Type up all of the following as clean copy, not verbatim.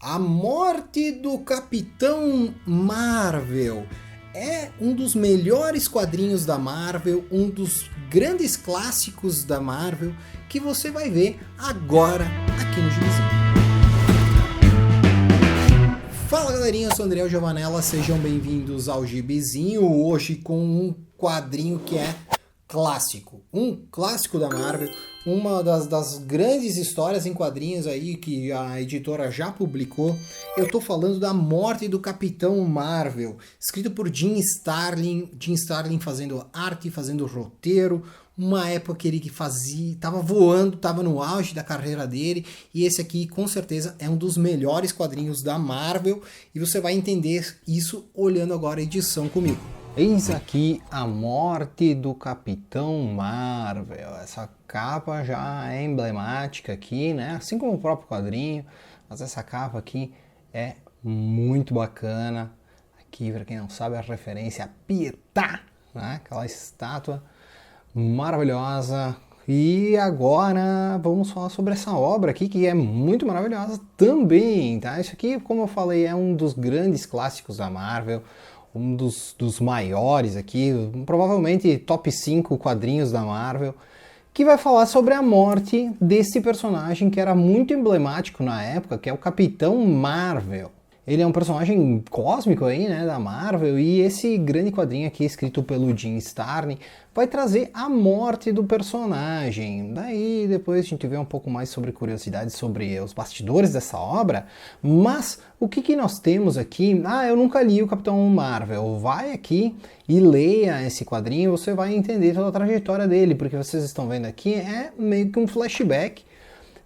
A morte do Capitão Marvel é um dos melhores quadrinhos da Marvel, um dos grandes clássicos da Marvel que você vai ver agora aqui no Gibizinho. Fala galerinha, eu sou André Giovanella, sejam bem-vindos ao Gibizinho, hoje com um quadrinho que é clássico, um clássico da Marvel, uma das grandes histórias em quadrinhos aí que a editora já publicou. Eu tô falando da morte do Capitão Marvel, escrito por Jim Starlin fazendo arte, fazendo roteiro, uma época que ele tava voando, tava no auge da carreira dele, e esse aqui com certeza é um dos melhores quadrinhos da Marvel, e você vai entender isso olhando agora a edição comigo. Eis aqui a morte do Capitão Marvel. Essa capa já é emblemática aqui, né? Assim como o próprio quadrinho, mas essa capa aqui é muito bacana. Aqui, para quem não sabe, a referência a Pietà, né? Aquela estátua maravilhosa. E agora vamos falar sobre essa obra aqui, que é muito maravilhosa também, tá? Isso aqui, como eu falei, é um dos grandes clássicos da Marvel, um dos maiores aqui, provavelmente top 5 quadrinhos da Marvel, que vai falar sobre a morte desse personagem que era muito emblemático na época, que é o Capitão Marvel. Ele é um personagem cósmico aí, né, da Marvel, e esse grande quadrinho aqui, escrito pelo Jim Starlin, vai trazer a morte do personagem. Daí depois a gente vê um pouco mais sobre curiosidades sobre os bastidores dessa obra, mas o que nós temos aqui? Eu nunca li o Capitão Marvel. Vai aqui e leia esse quadrinho, você vai entender toda a trajetória dele, porque vocês estão vendo aqui, é meio que um flashback.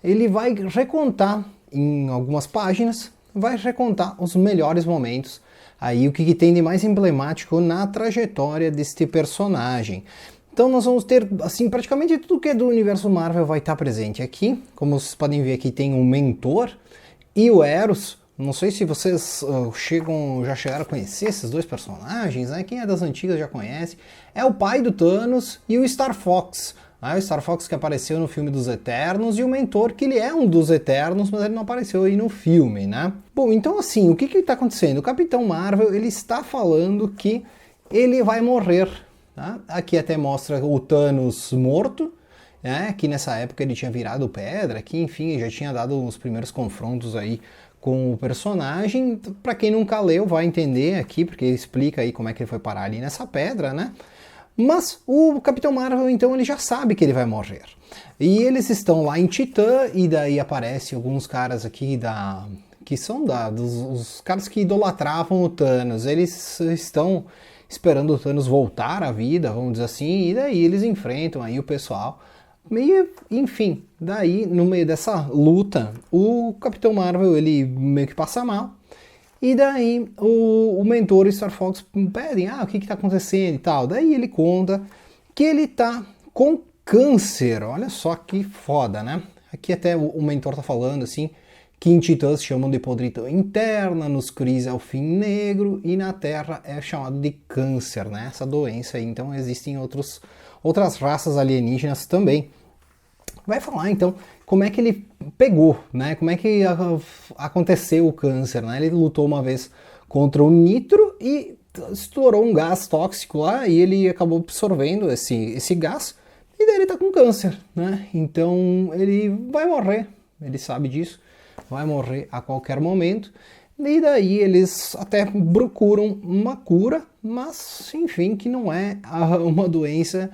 Ele vai recontar em algumas páginas, vai recontar os melhores momentos, aí o que tem de mais emblemático na trajetória deste personagem. Então nós vamos ter, assim, praticamente tudo que é do universo Marvel vai estar presente aqui. Como vocês podem ver aqui, tem um mentor e o Eros. Não sei se vocês já chegaram a conhecer esses dois personagens, né? Quem é das antigas já conhece. É o pai do Thanos e o Star Fox. O Star Fox que apareceu no filme dos Eternos, e o mentor que ele é um dos Eternos, mas ele não apareceu aí no filme, né? Bom, então assim, o que está acontecendo? O Capitão Marvel, ele está falando que ele vai morrer, tá? Aqui até mostra o Thanos morto, né? Que nessa época ele tinha virado pedra, que enfim, já tinha dado os primeiros confrontos aí com o personagem. Para quem nunca leu vai entender aqui, porque explica aí como é que ele foi parar ali nessa pedra, né? Mas o Capitão Marvel, então, ele já sabe que ele vai morrer. E eles estão lá em Titã, e daí aparecem alguns caras aqui que são os caras que idolatravam o Thanos. Eles estão esperando o Thanos voltar à vida, vamos dizer assim, e daí eles enfrentam aí o pessoal. E, enfim, daí, no meio dessa luta, o Capitão Marvel, ele meio que passa mal. E daí o mentor e o Star Fox pedem, o que está acontecendo e tal. Daí ele conta que ele tá com câncer. Olha só que foda, né? Aqui até o mentor tá falando assim, que em Titãs chamam de podridão interna, nos Kree é o fim negro, e na Terra é chamado de câncer, né? Essa doença aí. Então existem outras raças alienígenas também. Vai falar então como é que ele pegou, né? Como é que aconteceu o câncer, né? Ele lutou uma vez contra o Nitro e estourou um gás tóxico lá, e ele acabou absorvendo esse gás, e daí ele tá com câncer, né? Então ele vai morrer, ele sabe disso, vai morrer a qualquer momento. E daí eles até procuram uma cura, mas enfim, que não é uma doença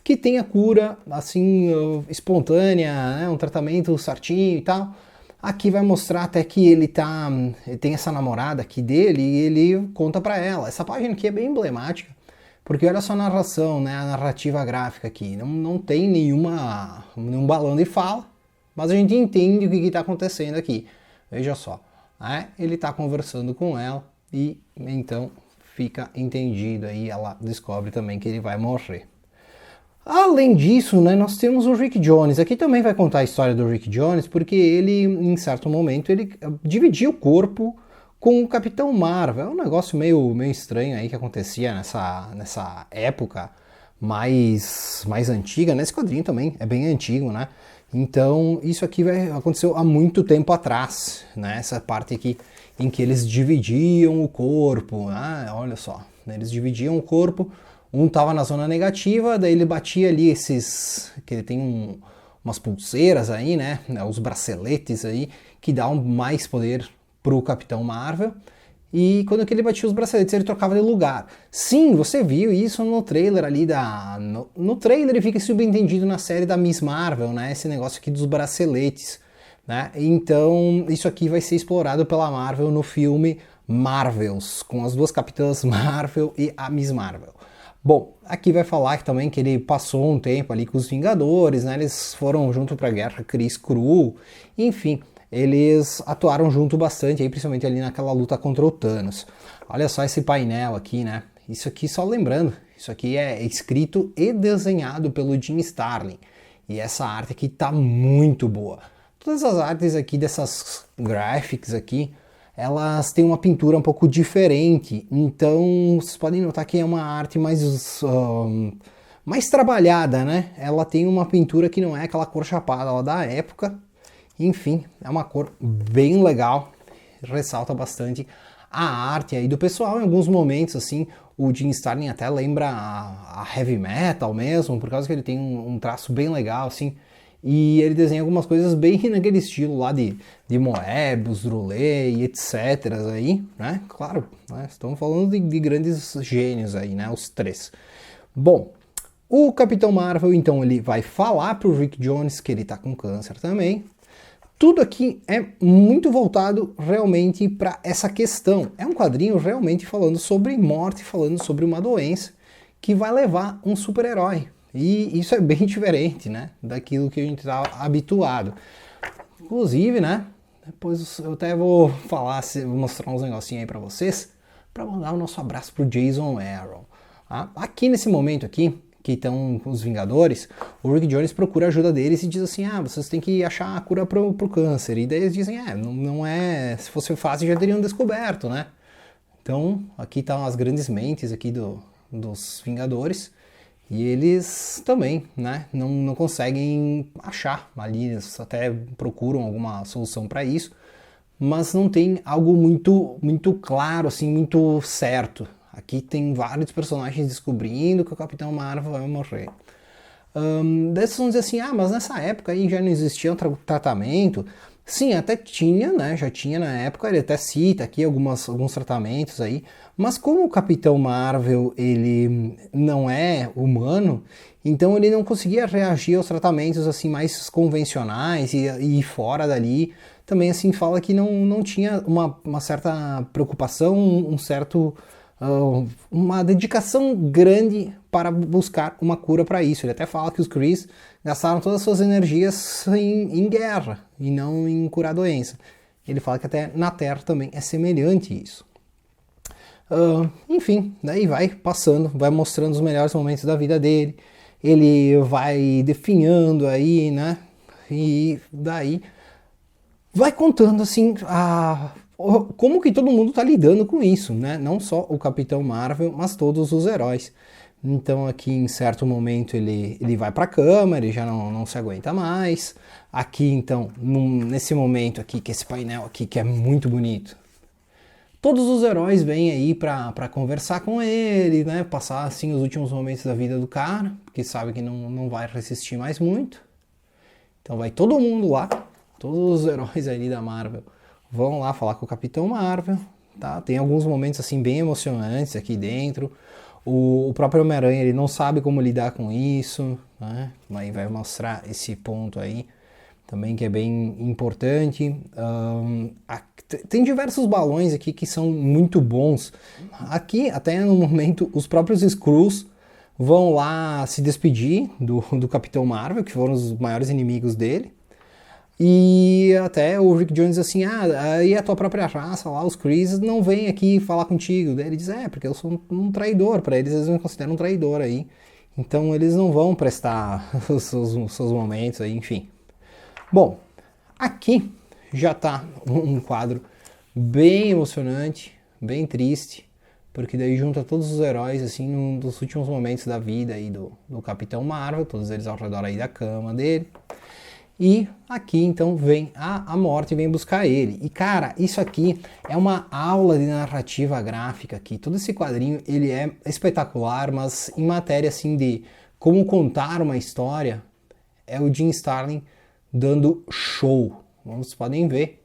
que tenha cura, assim, espontânea, né? Um tratamento certinho e tal. Aqui vai mostrar até que ele tem essa namorada aqui dele, e ele conta pra ela. Essa página aqui é bem emblemática, porque olha só a narração, né? A narrativa gráfica aqui. Não tem nenhum balão de fala, mas a gente entende o que está acontecendo aqui. Veja só, né? Ele está conversando com ela, e então fica entendido aí, ela descobre também que ele vai morrer. Além disso, né, nós temos o Rick Jones. Aqui também vai contar a história do Rick Jones, porque ele, em certo momento, ele dividia o corpo com o Capitão Marvel. É um negócio meio estranho aí que acontecia nessa época mais antiga, né? Esse quadrinho também é bem antigo, né? Então, isso aqui aconteceu há muito tempo atrás, né? Essa parte aqui em que eles dividiam o corpo, né? Olha só, né? Eles dividiam o corpo, um estava na zona negativa, daí ele batia ali que ele tem umas pulseiras aí, né? Os braceletes aí, que dão mais poder pro Capitão Marvel. E quando ele batia os braceletes, ele trocava de lugar. Sim, você viu isso no trailer ali no trailer, e fica subentendido na série da Miss Marvel, né? Esse negócio aqui dos braceletes, né? Então, isso aqui vai ser explorado pela Marvel no filme Marvels, com as duas Capitãs Marvel e a Miss Marvel. Bom, aqui vai falar também que ele passou um tempo ali com os Vingadores, né? Eles foram junto pra guerra Kree-Skrull, enfim, eles atuaram junto bastante, aí, principalmente ali naquela luta contra o Thanos. Olha só esse painel aqui, né? Isso aqui, só lembrando, isso aqui é escrito e desenhado pelo Jim Starlin. E essa arte aqui tá muito boa. Todas as artes aqui dessas graphics aqui, elas têm uma pintura um pouco diferente. Então, vocês podem notar que é uma arte mais trabalhada, né? Ela tem uma pintura que não é aquela cor chapada lá da época. Enfim, é uma cor bem legal, ressalta bastante a arte aí do pessoal. Em alguns momentos, assim, o Jim Starlin até lembra a heavy metal mesmo, por causa que ele tem um traço bem legal, assim, e ele desenha algumas coisas bem naquele estilo lá de Moebius, Drulé e etc. aí, né? Claro, né? Estamos falando de grandes gênios aí, né? Os três. Bom, o Capitão Marvel, então, ele vai falar pro Rick Jones que ele tá com câncer também. Tudo aqui é muito voltado realmente para essa questão. É um quadrinho realmente falando sobre morte, falando sobre uma doença que vai levar um super-herói. E isso é bem diferente, né, daquilo que a gente está habituado. Inclusive, né, depois eu até vou mostrar uns negocinhos aí para vocês, para mandar o nosso abraço pro Jason Aaron. Tá? Aqui nesse momento aqui, que estão os Vingadores, o Rick Jones procura a ajuda deles e diz assim, vocês têm que achar a cura pro câncer. E daí eles dizem, não é, se fosse fácil já teriam descoberto, né? Então, aqui estão as grandes mentes aqui dos Vingadores, e eles também, né, não conseguem achar ali, eles até procuram alguma solução para isso, mas não tem algo muito claro, assim, muito certo. Aqui tem vários personagens descobrindo que o Capitão Marvel vai morrer. Daí vocês vão dizer assim, mas nessa época aí já não existia um tratamento. Sim, até tinha, né? Já tinha na época, ele até cita aqui alguns tratamentos aí. Mas como o Capitão Marvel, ele não é humano, então ele não conseguia reagir aos tratamentos assim mais convencionais e fora dali. Também assim fala que não tinha uma certa preocupação, uma dedicação grande para buscar uma cura para isso. Ele até fala que os Krees gastaram todas as suas energias em guerra e não em curar a doença. Ele fala que até na Terra também é semelhante isso. Enfim, daí vai passando, vai mostrando os melhores momentos da vida dele. Ele vai definhando aí, né? E daí vai contando assim como que todo mundo está lidando com isso, né? Não só o Capitão Marvel, mas todos os heróis. Então aqui em certo momento ele vai para a cama, ele já não se aguenta mais. Aqui então, nesse momento aqui, que esse painel aqui que é muito bonito, todos os heróis vêm aí para conversar com ele, né? Passar assim os últimos momentos da vida do cara, porque sabe que não vai resistir mais muito. Então vai todo mundo lá, todos os heróis ali da Marvel vão lá falar com o Capitão Marvel, tá? Tem alguns momentos assim bem emocionantes aqui dentro. O próprio Homem-Aranha, ele não sabe como lidar com isso, né? Aí vai mostrar esse ponto aí também que é bem importante. Tem diversos balões aqui que são muito bons. Aqui, até no momento, os próprios Skrulls vão lá se despedir do Capitão Marvel, que foram os maiores inimigos dele. E até o Rick Jones diz assim, aí a tua própria raça lá, os Krees, não vem aqui falar contigo. Daí ele diz, porque eu sou um traidor, para eles me consideram um traidor aí. Então eles não vão prestar os seus momentos aí, enfim. Bom, aqui já tá um quadro bem emocionante, bem triste, porque daí junta todos os heróis, assim, num dos últimos momentos da vida aí do Capitão Marvel, todos eles ao redor aí da cama dele. E aqui então vem a morte vem buscar ele. E cara, isso aqui é uma aula de narrativa gráfica aqui. Todo esse quadrinho ele é espetacular, mas em matéria assim de como contar uma história, é o Jim Starlin dando show. Vocês podem ver.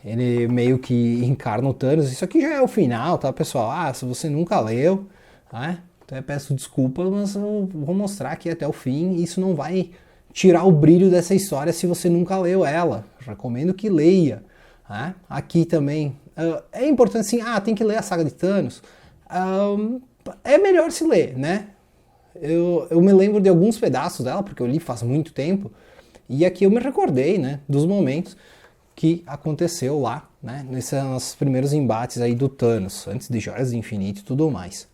Ele meio que encarna o Thanos. Isso aqui já é o final, tá, pessoal? Ah, se você nunca leu, né? Então eu peço desculpas, mas eu vou mostrar aqui até o fim. Isso não vai tirar o brilho dessa história se você nunca leu ela. Recomendo que leia. Né? Aqui também é importante assim, tem que ler a saga de Thanos. É melhor se ler, né? Eu me lembro de alguns pedaços dela, porque eu li faz muito tempo. E aqui eu me recordei, né, dos momentos que aconteceu lá, né, nesses primeiros embates aí do Thanos, antes de Joias do Infinito e tudo mais.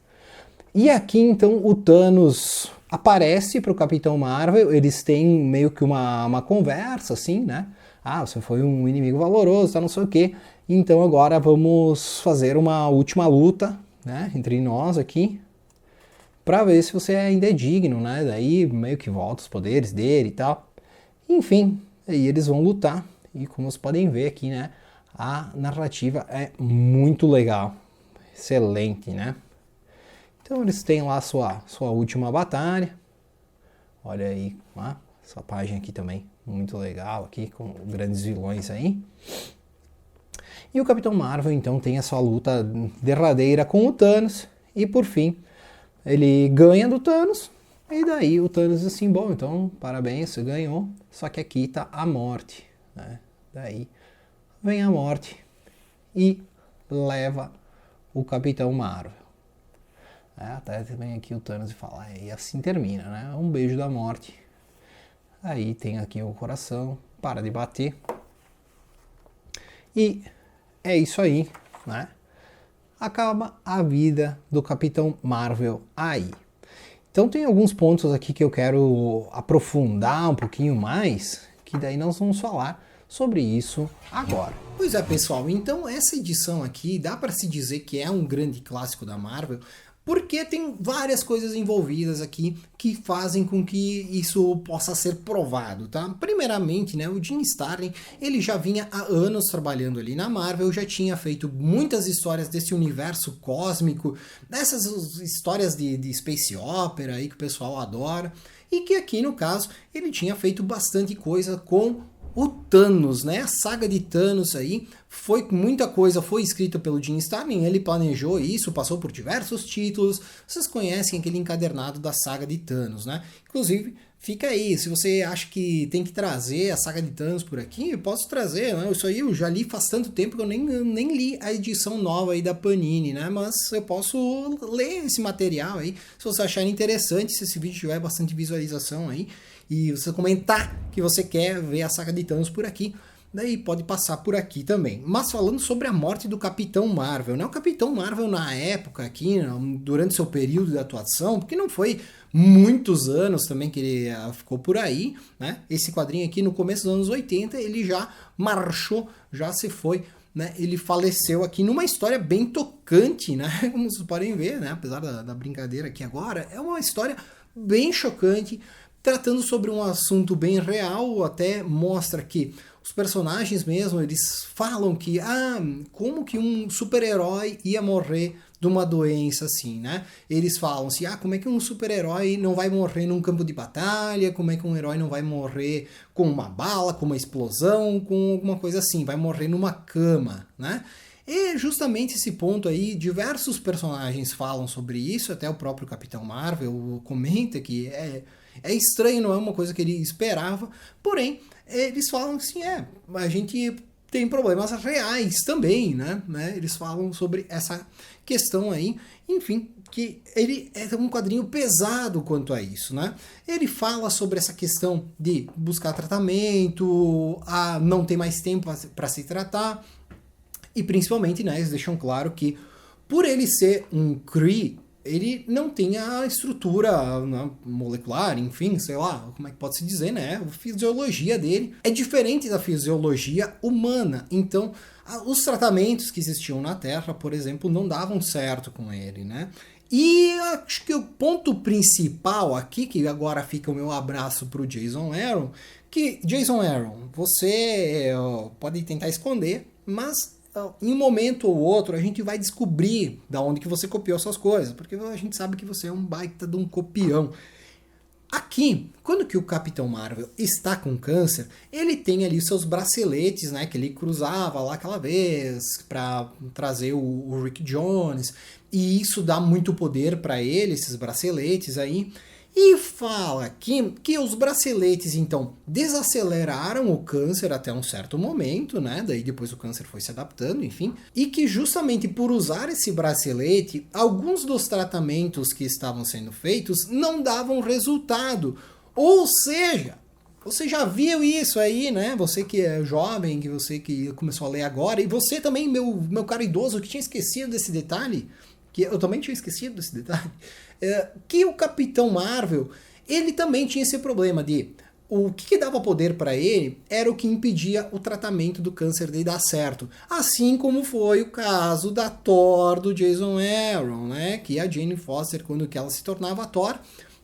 E aqui então o Thanos aparece para o Capitão Marvel, eles têm meio que uma conversa assim, né? Você foi um inimigo valoroso, tá, não sei o quê. Então agora vamos fazer uma última luta, né, entre nós aqui, para ver se você ainda é digno, né? Daí meio que volta os poderes dele e tal. Enfim, aí eles vão lutar. E como vocês podem ver aqui, né? A narrativa é muito legal. Excelente, né? Então eles têm lá sua última batalha. Olha aí, essa página aqui também, muito legal aqui, com grandes vilões aí. E o Capitão Marvel, então, tem a sua luta derradeira com o Thanos. E por fim, ele ganha do Thanos. E daí o Thanos diz assim, bom, então, parabéns, você ganhou. Só que aqui tá a morte, né? Daí vem a morte e leva o Capitão Marvel. Até vem aqui o Thanos e fala, e assim termina, né? Um beijo da morte. Aí tem aqui o coração, para de bater. E é isso aí, né? Acaba a vida do Capitão Marvel aí. Então tem alguns pontos aqui que eu quero aprofundar um pouquinho mais, que daí nós vamos falar sobre isso agora. Pois é, pessoal, então essa edição aqui dá para se dizer que é um grande clássico da Marvel, porque tem várias coisas envolvidas aqui que fazem com que isso possa ser provado, tá? Primeiramente, né, o Jim Starlin, ele já vinha há anos trabalhando ali na Marvel, já tinha feito muitas histórias desse universo cósmico, dessas histórias de space opera aí que o pessoal adora, e que aqui, no caso, ele tinha feito bastante coisa com o Thanos, né? A saga de Thanos aí, muita coisa foi escrita pelo Jim Starlin, ele planejou isso, passou por diversos títulos, vocês conhecem aquele encadernado da saga de Thanos, né? Inclusive, fica aí, se você acha que tem que trazer a saga de Thanos por aqui, eu posso trazer, né? Isso aí eu já li faz tanto tempo que eu nem li a edição nova aí da Panini, né? Mas eu posso ler esse material aí, se você achar interessante, se esse vídeo tiver bastante visualização aí, e você comentar que você quer ver a saga de Thanos por aqui, daí pode passar por aqui também. Mas falando sobre a morte do Capitão Marvel, né? O Capitão Marvel na época aqui, durante seu período de atuação, porque não foi muitos anos também que ele ficou por aí, né? Esse quadrinho aqui no começo dos anos 80, ele já marchou, já se foi, né? Ele faleceu aqui numa história bem tocante, né? Como vocês podem ver, né? Apesar da brincadeira aqui agora, é uma história bem chocante, tratando sobre um assunto bem real, até mostra que os personagens mesmo, eles falam que, como que um super-herói ia morrer de uma doença assim, né? Eles falam assim, como é que um super-herói não vai morrer num campo de batalha, como é que um herói não vai morrer com uma bala, com uma explosão, com alguma coisa assim, vai morrer numa cama, né? E justamente esse ponto aí, diversos personagens falam sobre isso, até o próprio Capitão Marvel comenta que é estranho, não é uma coisa que ele esperava, porém, eles falam assim, a gente tem problemas reais também, né? Eles falam sobre essa questão aí, enfim, que ele é um quadrinho pesado quanto a isso, né? Ele fala sobre essa questão de buscar tratamento, não ter mais tempo para se tratar, e principalmente, né, eles deixam claro que por ele ser um Kree, ele não tem a estrutura, né, molecular, enfim, sei lá, como é que pode se dizer, né? A fisiologia dele é diferente da fisiologia humana. Então, os tratamentos que existiam na Terra, por exemplo, não davam certo com ele, né? E acho que o ponto principal aqui, que agora fica o meu abraço pro Jason Aaron, que Jason Aaron, você pode tentar esconder, mas em um momento ou outro a gente vai descobrir da onde que você copiou suas coisas, porque a gente sabe que você é um baita de um copião. Aqui, quando que o Capitão Marvel está com câncer, ele tem ali seus braceletes, né, que ele cruzava lá aquela vez para trazer o Rick Jones, e isso dá muito poder para ele, esses braceletes aí. E fala que os braceletes, então, desaceleraram o câncer até um certo momento, né? Daí depois o câncer foi se adaptando, enfim. E que justamente por usar esse bracelete, alguns dos tratamentos que estavam sendo feitos não davam resultado. Ou seja, você já viu isso aí, né? Você que é jovem, que você que começou a ler agora, e você também, meu caro idoso, que tinha esquecido desse detalhe, que eu também tinha esquecido desse detalhe, que o Capitão Marvel, ele também tinha esse problema de o que dava poder para ele era o que impedia o tratamento do câncer dele dar certo. Assim como foi o caso da Thor do Jason Aaron, né? Que a Jane Foster, quando que ela se tornava a Thor,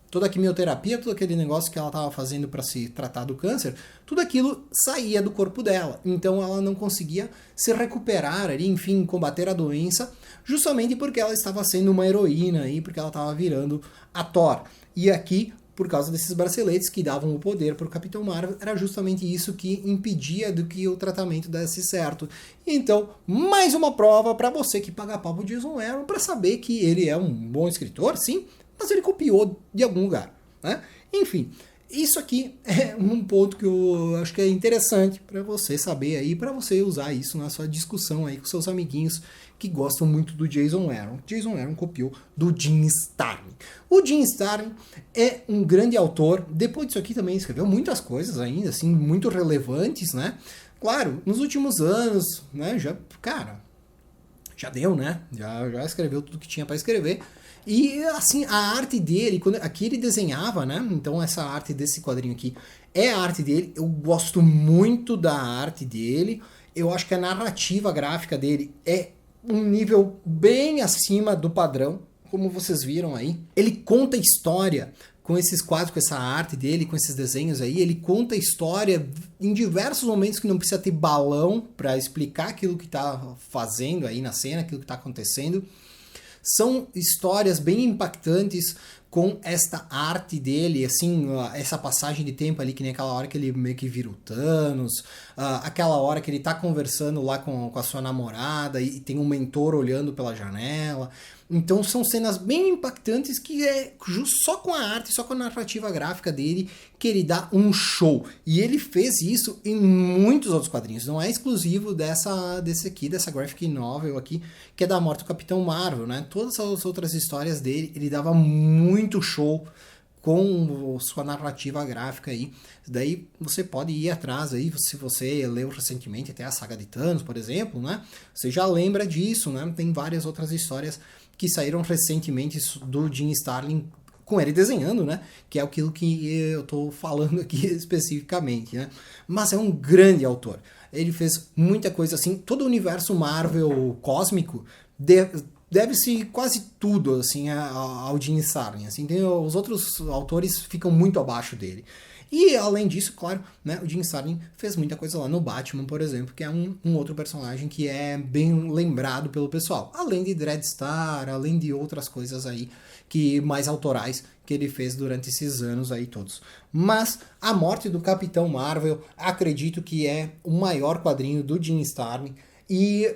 toda a quimioterapia, todo aquele negócio que ela estava fazendo para se tratar do câncer, tudo aquilo saía do corpo dela. Então ela não conseguia se recuperar ali, enfim, combater a doença, justamente porque ela estava sendo uma heroína aí, porque ela estava virando a Thor. E aqui, por causa desses braceletes que davam o poder para o Capitão Marvel, era justamente isso que impedia do que o tratamento desse certo. Então, mais uma prova para você que paga pau pro Jason Aaron para saber que ele é um bom escritor, sim, mas ele copiou de algum lugar, né? Enfim, isso aqui é um ponto que eu acho que é interessante para você saber aí, para você usar isso na sua discussão aí com seus amiguinhos que gostam muito do Jason Aaron. Jason Aaron copiou do Jim Starlin. O Jim Starlin é um grande autor. Depois disso aqui também escreveu muitas coisas ainda, assim, muito relevantes, né? Claro, nos últimos anos, né? Já deu, né? Já escreveu tudo que tinha para escrever. E assim, a arte dele, aqui ele desenhava, né? Então essa arte desse quadrinho aqui é a arte dele. Eu gosto muito da arte dele. Eu acho que a narrativa gráfica dele é um nível bem acima do padrão, como vocês viram aí. Ele conta história com esses quadros, com essa arte dele, com esses desenhos aí. Ele conta história em diversos momentos que não precisa ter balão para explicar aquilo que tá fazendo aí na cena, aquilo que tá acontecendo. São histórias bem impactantes com esta arte dele, assim, essa passagem de tempo ali, que nem aquela hora que ele meio que vira o Thanos, aquela hora que ele tá conversando lá com a sua namorada e tem um mentor olhando pela janela. Então são cenas bem impactantes que é só com a arte, só com a narrativa gráfica dele que ele dá um show. E ele fez isso em muitos outros quadrinhos, não é exclusivo dessa graphic novel aqui, que é da morte do Capitão Marvel, né? Todas as outras histórias dele, ele dava muito show com sua narrativa gráfica aí. Daí você pode ir atrás aí, se você leu recentemente até a saga de Thanos, por exemplo, né? Você já lembra disso, né? Tem várias outras histórias que saíram recentemente do Jim Starlin com ele desenhando, né? Que é aquilo que eu tô falando aqui especificamente, né? Mas é um grande autor. Ele fez muita coisa assim, todo o universo Marvel cósmico deve-se quase tudo assim ao Jim Starlin, assim, os outros autores ficam muito abaixo dele. E além disso, claro, né, o Jim Starlin fez muita coisa lá no Batman, por exemplo, que é um outro personagem que é bem lembrado pelo pessoal. Além de Dreadstar, além de outras coisas aí que mais autorais que ele fez durante esses anos aí todos. Mas a morte do Capitão Marvel, acredito que é o maior quadrinho do Jim Starlin. E,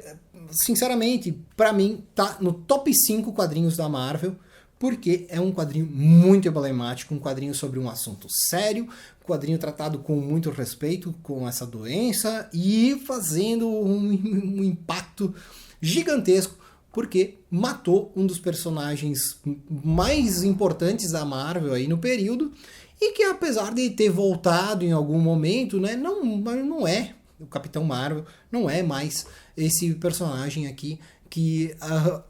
sinceramente, para mim, tá no top 5 quadrinhos da Marvel, porque é um quadrinho muito emblemático, um quadrinho sobre um assunto sério, um quadrinho tratado com muito respeito com essa doença e fazendo um impacto gigantesco, porque matou um dos personagens mais importantes da Marvel aí no período, e que apesar de ter voltado em algum momento, né, não é o Capitão Marvel, não é mais esse personagem aqui que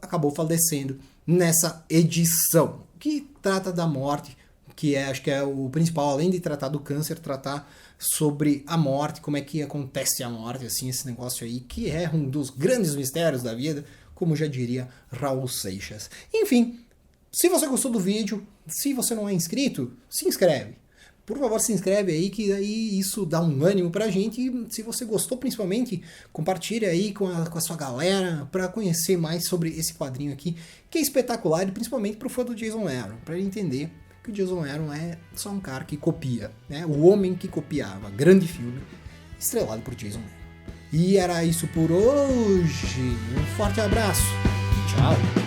acabou falecendo nessa edição, que trata da morte, que acho que é o principal, além de tratar do câncer, tratar sobre a morte, como é que acontece a morte, assim, esse negócio aí, que é um dos grandes mistérios da vida, como já diria Raul Seixas. Enfim, Se você gostou do vídeo, se você não é inscrito, se inscreve. Por favor, se inscreve aí, que aí isso dá um ânimo pra gente. E se você gostou, principalmente, compartilha aí com a sua galera para conhecer mais sobre esse quadrinho aqui, que é espetacular, e principalmente pro fã do Jason Aaron, para ele entender que o Jason Aaron é só um cara que copia, né? O Homem que Copiava, grande filme, estrelado por Jason Aaron. E era isso por hoje. Um forte abraço. Tchau.